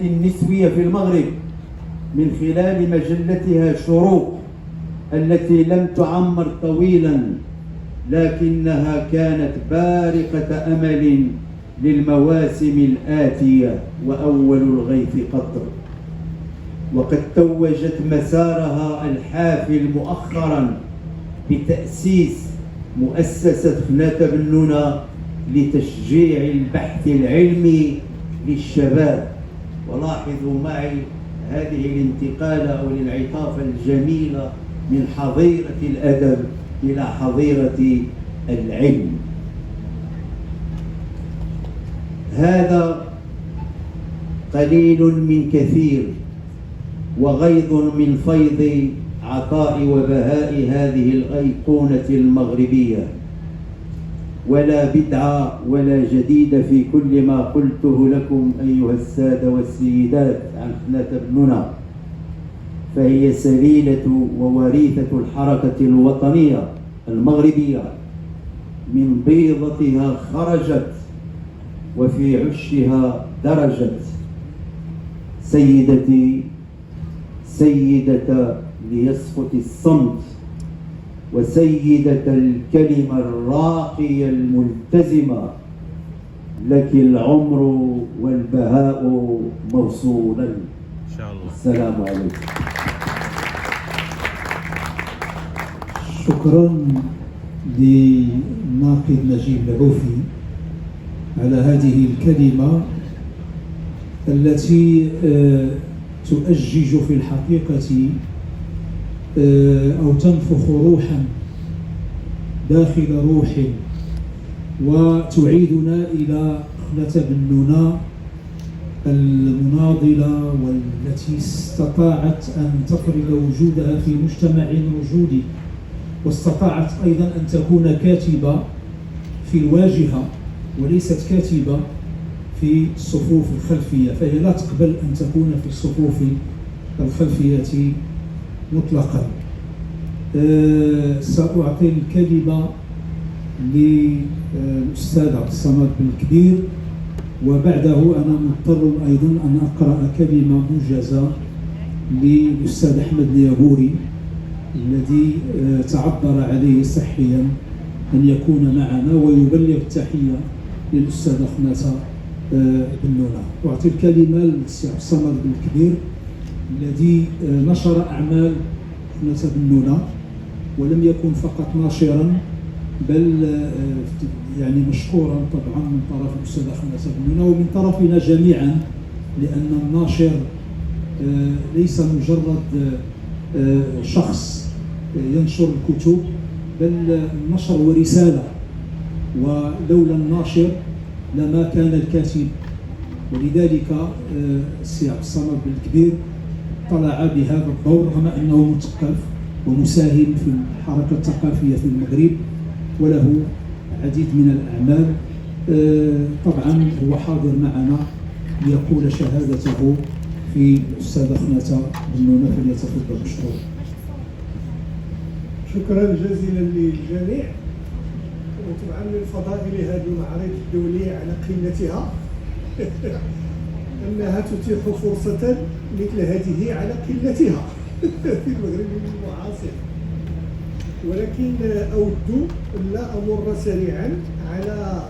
النسوية في المغرب من خلال مجلتها شروق التي لم تعمر طويلا، لكنها كانت بارقة أمل للمواسم الآتية وأول الغيث قطر، وقد توجت مسارها الحافل مؤخرا بتأسيس مؤسسة فنات بنونة لتشجيع البحث العلمي للشباب. ولاحظوا معي هذه الانتقالة أو الانعطاف الجميلة من حظيرة الأدب إلى حظيرة العلم. هذا قليل من كثير وغيض من فيض عطاء وبهاء هذه الأيقونة المغربية، ولا بدعة ولا جديد في كل ما قلته لكم أيها السادة والسيدات عن فنات بنونة، فهي سليلة ووريثة الحركة الوطنية المغربية، من بيضتها خرجت وفي عشها درجت. سيدتي سيدة ليسقط الصمت، وسيدة الكلمة الراقية الملتزمة، لك العمر والبهاء موصولا إن شاء الله. السلام عليكم. شكرا للناقد نجيب العوفي على هذه الكلمة التي تؤجج في الحقيقة أو تنفخ روحا داخل روح، وتعيدنا إلى فنات بنونة المناضلة والتي استطاعت أن تفرض وجودها في مجتمع وجودي، واستطاعت أيضا أن تكون كاتبة في الواجهة وليست كاتبة في الصفوف الخلفية، فهي لا تقبل أن تكون في الصفوف الخلفية مطلقا. سأعطي الكلمة للأستاذ عبد الصمد بالكبير، وبعده أنا مضطر أيضا أن أقرأ كلمة موجزة للأستاذ أحمد اليابوري الذي تعبر عليه صحيا أن يكون معنا ويبلغ التحية للأستاذ فنات بنونة. أعطي الكلمة للأستاذ عبد الصمد بالكبير الذي نشر أعمال فنات بنونة، ولم يكن فقط ناشرا بل يعني مشكورا طبعا من طرف الأستاذ فنات بنونة ومن طرفنا جميعا، لأن الناشر ليس مجرد شخص ينشر الكتب، بل النشر هو رسالة، ولولا الناشر لما كان الكاتب. ولذلك السي عبد الصمد بالكبير طلع بهذا الدور رغم أنه مثقف ومساهم في الحركة الثقافية في المغرب وله العديد من الأعمال. طبعا هو حاضر معنا ليقول شهادته في الأستاذة فنات بنونة، فليتفضل مشكورا. شكرا جزيلا للجميع. وطبعا من فضائل هذه المعارض الدولية على قلتها أنها تتيح فرصة مثل هذه على قلتها في المغرب المعاصر. ولكن أود أن لا أمر سريعا على